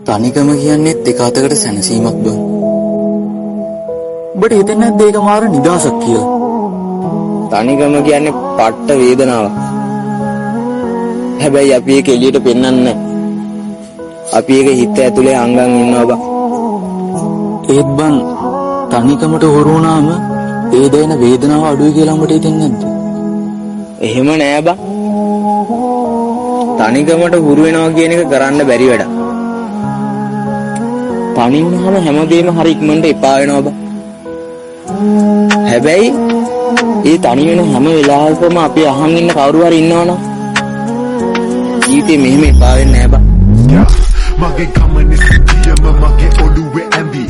තනිකම කියන්නේ එක අතකට සැනසීමක් බං. ඔබට හිතෙන්නේ නැද්ද ඒක මාර නිදහසක් කියලා? තනිකම කියන්නේ පට්ට වේදනාවක්. හැබැයි අපි ඒක එළියට පෙන්වන්නේ නැහැ. අපි ඒක හිත ඇතුලේ අංගන් ඉන්නවා බං. ඒත් බං තනිකමට හුරු වුණාම ඒ දැනෙන වේදනාව අඩුයි කියලා ඔබට හිතෙන්නේ නැද්ද? එහෙම නෑ බං. තනිකමට හුරු වෙනවා කියන එක කරන්න බැරි වැඩක්. තනි වුණාම හැමදේම හරි ඉක්මනට එපා වෙනවා බං. හැබැයි ඒ තනි වෙන හැම වෙලාවකම අපි අහන් ඉන්න කවුරු හරි ඉන්නවනම් ජීවිතේ මෙහෙම එපා වෙන්නේ නෑ බං. මගේ ගමනේ සිටියම මගේ ඔළුවේ ඇඳි